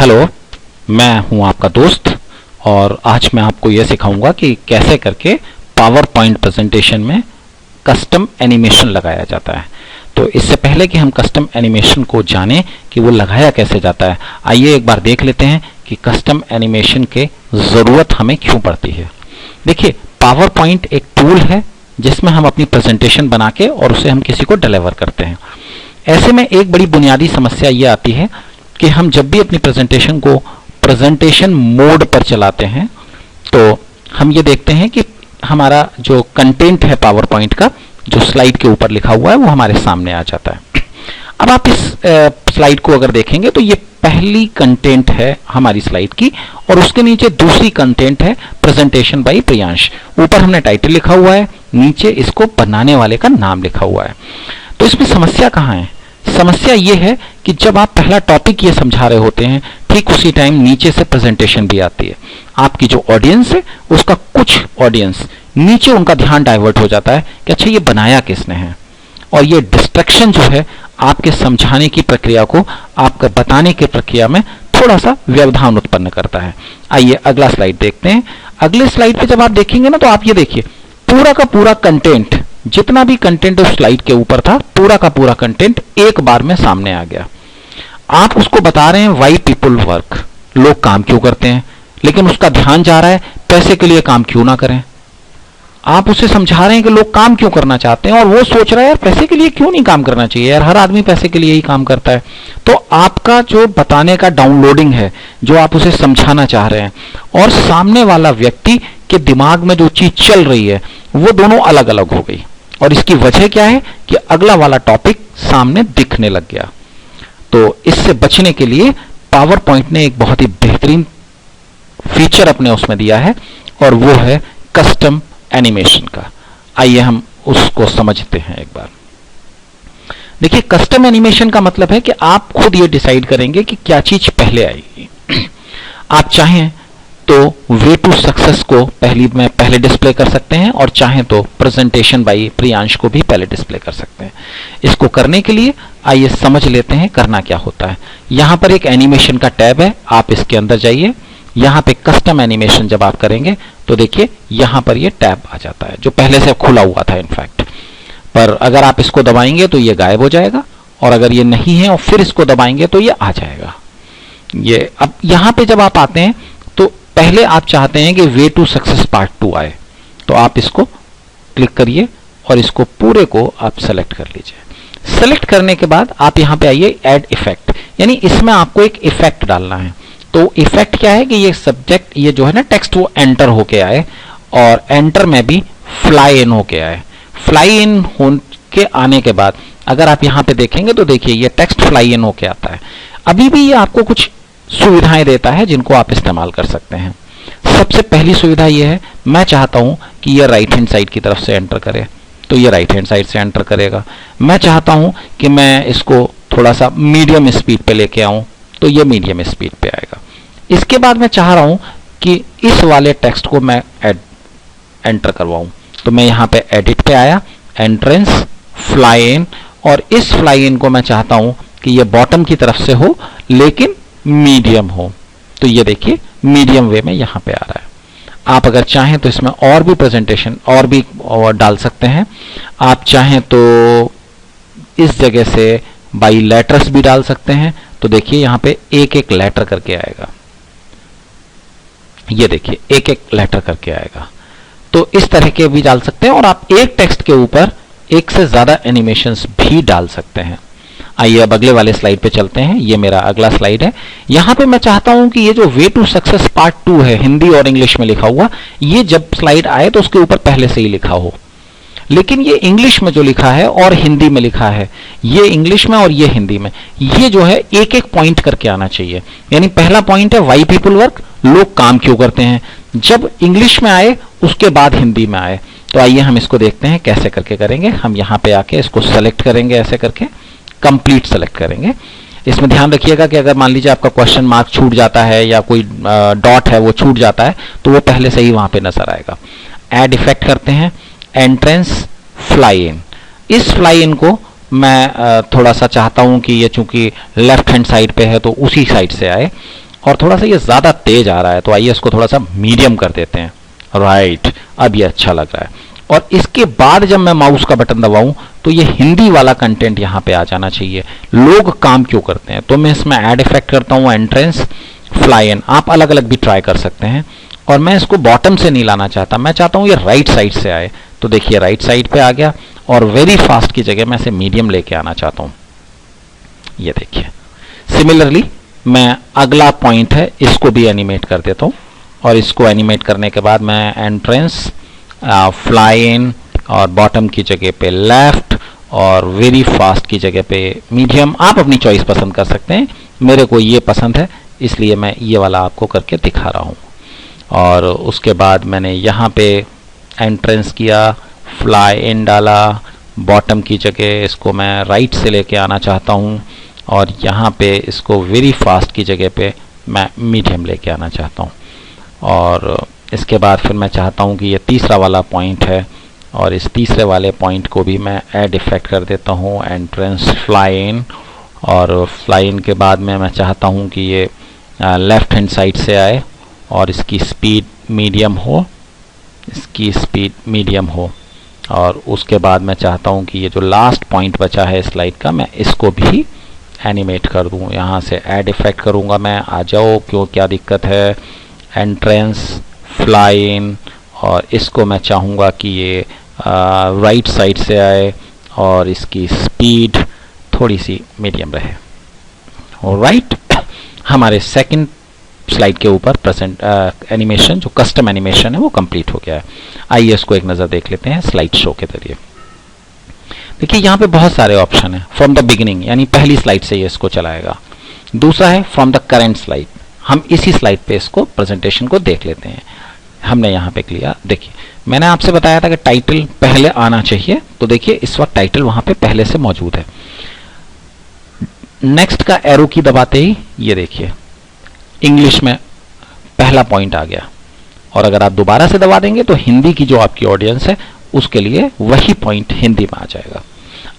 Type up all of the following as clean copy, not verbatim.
Hello, मैं हूं आपका दोस्त और आज मैं आपको यह सिखाऊंगा कि कैसे करके पावर पॉइंट प्रेजेंटेशन में कस्टम एनिमेशन लगाया जाता है। तो इससे पहले कि हम कस्टम एनिमेशन को जानें कि वो लगाया कैसे जाता है, आइए एक बार देख लेते हैं कि कस्टम एनिमेशन के ज़रूरत हमें क्यों पड़ती है। देखिए, पावर पॉइंट एक टूल है जिसमें हम अपनी प्रेजेंटेशन बना के और उसे हम किसी को डिलीवर करते हैं। ऐसे में एक बड़ी बुनियादी समस्या ये आती है कि हम जब भी अपनी प्रेजेंटेशन को प्रेजेंटेशन मोड पर चलाते हैं तो हम ये देखते हैं कि हमारा जो कंटेंट है पावर पॉइंट का, जो स्लाइड के ऊपर लिखा हुआ है, वो हमारे सामने आ जाता है। अब आप इस स्लाइड को अगर देखेंगे तो ये पहली कंटेंट है हमारी स्लाइड की और उसके नीचे दूसरी कंटेंट है प्रेजेंटेशन बाय प्रियांश। ऊपर हमने टाइटल लिखा हुआ है, नीचे इसको बनाने वाले का नाम लिखा हुआ है। तो इसमें समस्या कहाँ है? समस्या ये है कि जब आप पहला टॉपिक ये समझा रहे होते हैं, ठीक उसी टाइम नीचे से प्रेजेंटेशन भी आती है। आपकी जो ऑडियंस है उसका कुछ ऑडियंस नीचे उनका ध्यान डाइवर्ट हो जाता है कि अच्छा ये बनाया किसने है, और ये डिस्ट्रैक्शन जो है आपके समझाने की प्रक्रिया को, आपका बताने की प्रक्रिया में थोड़ा सा व्यवधान उत्पन्न करता है। आइए अगला स्लाइड देखते हैं। अगले स्लाइड पे जब आप देखेंगे ना तो आप ये देखिए, पूरा का पूरा कंटेंट, जितना भी कंटेंट उस स्लाइड के ऊपर था, पूरा का पूरा कंटेंट एक बार में सामने आ गया। आप उसको बता रहे हैं व्हाई पीपल वर्क, लोग काम क्यों करते हैं, लेकिन उसका ध्यान जा रहा है पैसे के लिए काम क्यों ना करें। आप उसे समझा रहे हैं कि लोग काम क्यों करना चाहते हैं और वो सोच रहा है यार पैसे के लिए क्यों नहीं काम करना चाहिए, यार हर आदमी पैसे के लिए ही काम करता है। तो आपका जो बताने का डाउनलोडिंग है, जो आप उसे समझाना चाह रहे हैं, और सामने वाला व्यक्ति के दिमाग में जो चीज चल रही है, वो दोनों अलग अलग हो गई। और इसकी वजह क्या है कि अगला वाला टॉपिक सामने दिखने लग गया। तो इससे बचने के लिए पावर पॉइंट ने एक बहुत ही बेहतरीन फीचर अपने उसमें दिया है और वो है कस्टम एनिमेशन का। आइए हम उसको समझते हैं एक बार। देखिए, कस्टम एनिमेशन का मतलब है कि आप खुद ये डिसाइड करेंगे कि क्या चीज पहले आएगी। आप चाहें तो वे टू सक्सेस को पहले डिस्प्ले कर सकते हैं और चाहें तो प्रेजेंटेशन बाय प्रियांश को भी पहले डिस्प्ले कर सकते हैं। इसको करने के लिए आइए समझ लेते हैं करना क्या होता है। यहां पर एक एनिमेशन का टैब है, आप इसके अंदर जाइए। यहां पे कस्टम एनिमेशन जब आप करेंगे तो देखिए यहां पर ये टैब आ जाता है, जो पहले से खुला हुआ था इनफैक्ट। पर अगर आप इसको दबाएंगे तो ये गायब हो जाएगा, और अगर ये नहीं है और फिर इसको दबाएंगे तो ये आ जाएगा। ये अब यहां पे जब आप आते हैं तो पहले आप चाहते हैं कि वे टू सक्सेस पार्ट 2 आए, तो आप इसको क्लिक करिए और इसको पूरे को आप सेलेक्ट कर लीजिए। सेलेक्ट करने के बाद आप यहां पे आइए ऐड इफेक्ट, यानी इसमें आपको एक इफेक्ट डालना है। तो इफेक्ट क्या है कि ये सब्जेक्ट, ये जो है ना टेक्स्ट, वो एंटर होके आए और एंटर में भी फ्लाई इन होके आए। फ्लाई इन होके आने के बाद अगर आप यहां पे देखेंगे तो देखिए ये टेक्स्ट फ्लाई इन होके आता है। अभी भी ये आपको कुछ सुविधाएं देता है जिनको आप इस्तेमाल कर सकते हैं। सबसे पहली सुविधा ये है, मैं चाहता हूं कि ये राइट हैंड साइड की तरफ से एंटर करे तो ये राइट हैंड साइड से एंटर करेगा। मैं चाहता हूं कि मैं इसको थोड़ा सा मीडियम स्पीड पे लेके आऊं तो ये मीडियम स्पीड पे आएगा। इसके बाद मैं चाह रहा हूं कि इस वाले टेक्स्ट को मैं एंटर करवाऊं, तो मैं यहां पे एडिट पे आया, एंट्रेंस, फ्लाई इन, और इस फ्लाई इन को मैं चाहता हूं कि ये बॉटम की तरफ से हो लेकिन मीडियम हो। तो ये देखिए मीडियम वे में यहां पे आ रहा है। आप अगर चाहें तो इसमें और भी प्रेजेंटेशन और भी डाल सकते हैं। आप चाहें तो इस जगह से बाई लेटर्स भी डाल सकते हैं। तो देखिए यहां पे एक एक लेटर करके आएगा, ये देखिए एक एक लेटर करके आएगा। तो इस तरह के भी डाल सकते हैं और आप एक टेक्स्ट के ऊपर एक से ज्यादा एनिमेशंस भी डाल सकते हैं। आइए अब अगले वाले स्लाइड पे चलते हैं। ये मेरा अगला स्लाइड है। यहां पे मैं चाहता हूं कि ये जो वे टू सक्सेस पार्ट 2 है, हिंदी और इंग्लिश में लिखा हुआ, ये जब स्लाइड आए तो उसके ऊपर पहले से ही लिखा हो। लेकिन ये इंग्लिश में जो लिखा है और हिंदी में लिखा है, ये इंग्लिश में और ये हिंदी में, ये जो है एक एक पॉइंट करके आना चाहिए। यानी पहला पॉइंट है व्हाई पीपल वर्क, लोग काम क्यों करते हैं, जब इंग्लिश में आए उसके बाद हिंदी में आए। तो आइए हम इसको देखते हैं कैसे करके करेंगे। हम यहां पे आके इसको सेलेक्ट करेंगे, ऐसे करके कंप्लीट सेलेक्ट करेंगे। इसमें ध्यान रखिएगा कि अगर मान लीजिए आपका क्वेश्चन मार्क छूट जाता है या कोई डॉट है वो छूट जाता है तो वो पहले से ही वहां पे नजर आएगा। ऐड इफेक्ट करते हैं, एंट्रेंस, फ्लाई इन। इस फ्लाई इन को मैं थोड़ा सा चाहता हूं कि ये चूंकि लेफ्ट हैंड साइड पे है तो उसी साइड से आए। और थोड़ा सा ये ज्यादा तेज आ रहा है, तो आइए इसको थोड़ा सा मीडियम कर देते हैं। राइट, अब ये अच्छा लग रहा है। और इसके बाद जब मैं माउस का बटन दबाऊं तो ये हिंदी वाला कंटेंट यहां पे आ जाना चाहिए। लोग काम क्यों करते हैं, तो मैं इसमें ऐड इफेक्ट करता हूं, एंट्रेंस फ्लाई इन। आप अलग अलग भी ट्राई कर सकते हैं। और मैं इसको बॉटम से नहीं लाना चाहता, मैं चाहता हूं ये राइट साइड से आए। तो देखिए राइट साइड पे आ गया, और वेरी फास्ट की जगह मैं इसे मीडियम लेके आना चाहता हूं। ये देखिए, सिमिलरली मैं अगला पॉइंट है इसको भी एनिमेट कर देता हूं। और इसको एनिमेट करने के बाद मैं एंट्रेंस फ्लाई इन और बॉटम की जगह पे लेफ्ट और वेरी फास्ट की जगह पे मीडियम। आप अपनी चॉइस पसंद कर सकते हैं, मेरे को ये पसंद है इसलिए मैं ये वाला आपको करके दिखा रहा हूं। और उसके बाद मैंने यहाँ पे एंट्रेंस किया, फ्लाई इन डाला, बॉटम की जगह इसको मैं राइट से लेके आना चाहता हूँ, और यहाँ पे इसको वेरी फास्ट की जगह पे मैं मीडियम लेके आना चाहता हूँ। और इसके बाद फिर मैं चाहता हूँ कि ये तीसरा वाला पॉइंट है, और इस तीसरे वाले पॉइंट को भी मैं ऐड इफेक्ट कर देता हूँ, एंट्रेंस फ्लाई इन। और फ्लाई इन के बाद में मैं चाहता हूँ कि ये लेफ्ट हैंड साइड से आए और इसकी स्पीड मीडियम हो, इसकी स्पीड मीडियम हो। और उसके बाद मैं चाहता हूँ कि ये जो लास्ट पॉइंट बचा है स्लाइड का, मैं इसको भी एनिमेट कर दूँ। यहाँ से ऐड इफेक्ट करूँगा मैं, आ जाओ, क्यों क्या दिक्कत है, एंट्रेंस फ्लाई इन। और इसको मैं चाहूँगा कि ये राइट साइड से आए और इसकी स्पीड थोड़ी सी मीडियम रहे। ऑलराइट, हमारे सेकंड स्लाइड के ऊपर प्रेजेंट एनिमेशन, जो कस्टम एनिमेशन है, वो कंप्लीट हो गया है। आइए इसको एक नज़र देख लेते हैं स्लाइड शो के जरिए। देखिए यहाँ पे बहुत सारे ऑप्शन है। फ्रॉम द बिगिनिंग, यानी पहली स्लाइड से ये इसको चलाएगा। दूसरा है फ्रॉम द करेंट स्लाइड, हम इसी स्लाइड पे इसको प्रेजेंटेशन को देख लेते हैं। हमने यहाँ पे लिया, देखिए मैंने आपसे बताया था कि टाइटल पहले आना चाहिए, तो देखिए इस वक्त टाइटल वहां पे पहले से मौजूद है। नेक्स्ट का एरो की दबाते ही ये देखिए इंग्लिश में पहला पॉइंट आ गया, और अगर आप दोबारा से दबा देंगे तो हिंदी की जो आपकी ऑडियंस है उसके लिए वही पॉइंट हिंदी में आ जाएगा।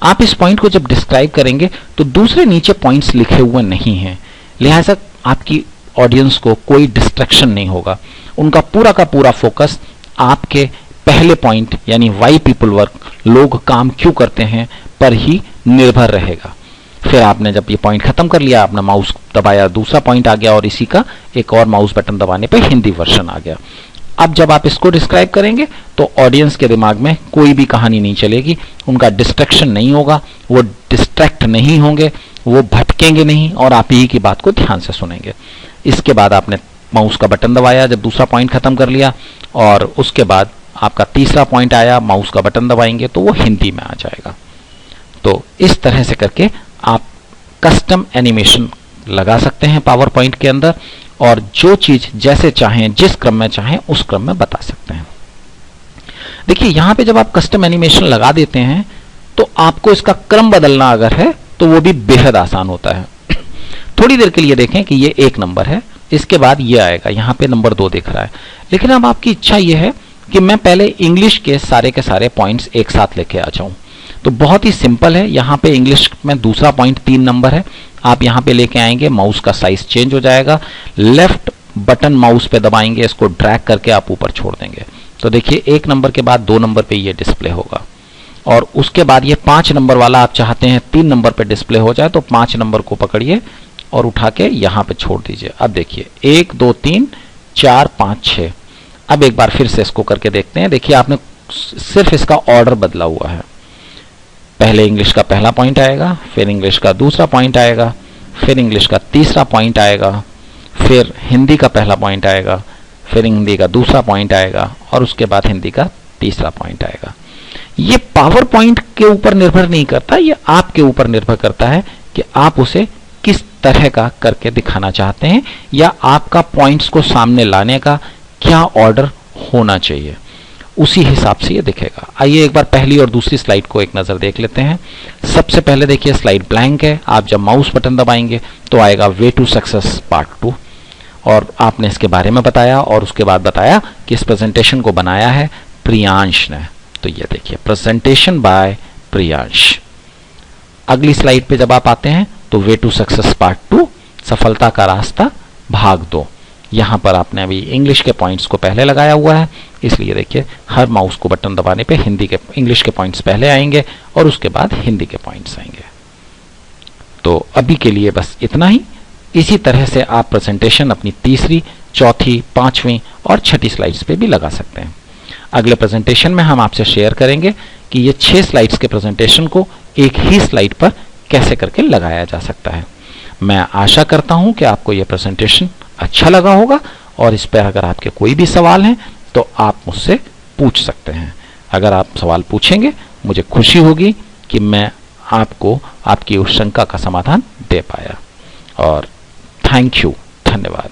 आप इस पॉइंट को जब डिस्क्राइब करेंगे तो दूसरे नीचे पॉइंट्स लिखे हुए नहीं हैं, लिहाजा आपकी ऑडियंस को कोई डिस्ट्रैक्शन नहीं होगा। उनका पूरा का पूरा फोकस आपके पहले पॉइंट यानी वाई पीपल वर्क, लोग काम क्यों करते हैं, पर ही निर्भर रहेगा। फिर आपने जब ये पॉइंट खत्म कर लिया, आपने माउस दबाया, दूसरा पॉइंट आ गया, और इसी का एक और माउस बटन दबाने पे हिंदी वर्जन आ गया। अब जब आप इसको डिस्क्राइब करेंगे तो ऑडियंस के दिमाग में कोई भी कहानी नहीं चलेगी, उनका डिस्ट्रैक्शन नहीं होगा, वो डिस्ट्रैक्ट नहीं होंगे, वो भटकेंगे नहीं, और आप ही की बात को ध्यान से सुनेंगे। इसके बाद आपने माउस का बटन दबाया, जब दूसरा पॉइंट खत्म कर लिया, और उसके बाद आपका तीसरा पॉइंट आया, माउस का बटन दबाएंगे तो वो हिंदी में आ जाएगा। तो इस तरह से करके आप कस्टम एनिमेशन लगा सकते हैं पावर पॉइंट के अंदर, और जो चीज जैसे चाहें, जिस क्रम में चाहें, उस क्रम में बता सकते हैं। देखिए यहां पे जब आप कस्टम एनिमेशन लगा देते हैं तो आपको इसका क्रम बदलना अगर है तो वो भी बेहद आसान होता है। थोड़ी देर के लिए देखें कि ये 1 नंबर है, इसके बाद ये आएगा, यहां पे नंबर 2 दिख रहा है। लेकिन अब आपकी इच्छा ये है कि मैं पहले इंग्लिश के सारे पॉइंट्स एक साथ लेके आ जाऊं, तो बहुत ही सिंपल है। यहां पे इंग्लिश में दूसरा पॉइंट 3 नंबर है, आप यहां पे लेके आएंगे, माउस का साइज चेंज हो जाएगा, लेफ्ट बटन माउस पे दबाएंगे, इसको ड्रैग करके आप ऊपर छोड़ देंगे, तो देखिए 1 नंबर के बाद 2 नंबर पे ये डिस्प्ले होगा। और उसके बाद ये 5 नंबर वाला आप चाहते हैं 3 नंबर पे डिस्प्ले हो जाए, तो 5 नंबर को पकड़िए और उठा के यहां पे छोड़ दीजिए। अब देखिए 1 2 3 4 5 6। अब एक बार फिर से इसको करके देखते हैं। देखिए आपने सिर्फ इसका ऑर्डर बदला हुआ है, पहले इंग्लिश का पहला पॉइंट आएगा, फिर इंग्लिश का दूसरा पॉइंट आएगा, फिर इंग्लिश का तीसरा पॉइंट आएगा, फिर हिंदी का पहला पॉइंट आएगा, फिर हिंदी का दूसरा पॉइंट आएगा, और उसके बाद हिंदी का तीसरा पॉइंट आएगा। ये पावर पॉइंट के ऊपर निर्भर नहीं करता, ये आपके ऊपर निर्भर करता है कि आप उसे किस तरह का करके दिखाना चाहते हैं, या आपका पॉइंट्स को सामने लाने का क्या ऑर्डर होना चाहिए, उसी हिसाब से ये दिखेगा। आइए एक बार पहली और दूसरी स्लाइड को एक नजर देख लेते हैं। सबसे पहले देखिए स्लाइड ब्लैंक है, आप जब माउस बटन दबाएंगे तो आएगा वे टू सक्सेस पार्ट 2, और आपने इसके बारे में बताया, और उसके बाद बताया कि इस प्रेजेंटेशन को बनाया है प्रियांश ने। तो ये देखिए प्रेजेंटेशन बाय प्रियांश। अगली स्लाइड पे जब आप आते हैं तो वे टू सक्सेस पार्ट 2, सफलता का रास्ता भाग 2। यहां पर आपने अभी इंग्लिश के पॉइंट्स को पहले लगाया हुआ है, इसलिए देखिए हर माउस को बटन दबाने पे इंग्लिश के पॉइंट्स पहले आएंगे और उसके बाद हिंदी के पॉइंट्स आएंगे। तो अभी के लिए बस इतना ही। इसी तरह से आप प्रेजेंटेशन अपनी तीसरी, चौथी, पांचवीं और छठी स्लाइड्स पे भी लगा सकते हैं। अगले प्रेजेंटेशन में हम आपसे शेयर करेंगे कि ये 6 स्लाइड्स के प्रेजेंटेशन को एक ही स्लाइड पर कैसे करके लगाया जा सकता है। मैं आशा करता हूं कि आपको यह प्रेजेंटेशन अच्छा लगा होगा और इस पर अगर आपके कोई भी सवाल हैं तो आप मुझसे पूछ सकते हैं। अगर आप सवाल पूछेंगे मुझे खुशी होगी कि मैं आपको आपकी उस शंका का समाधान दे पाया। और थैंक यू, धन्यवाद।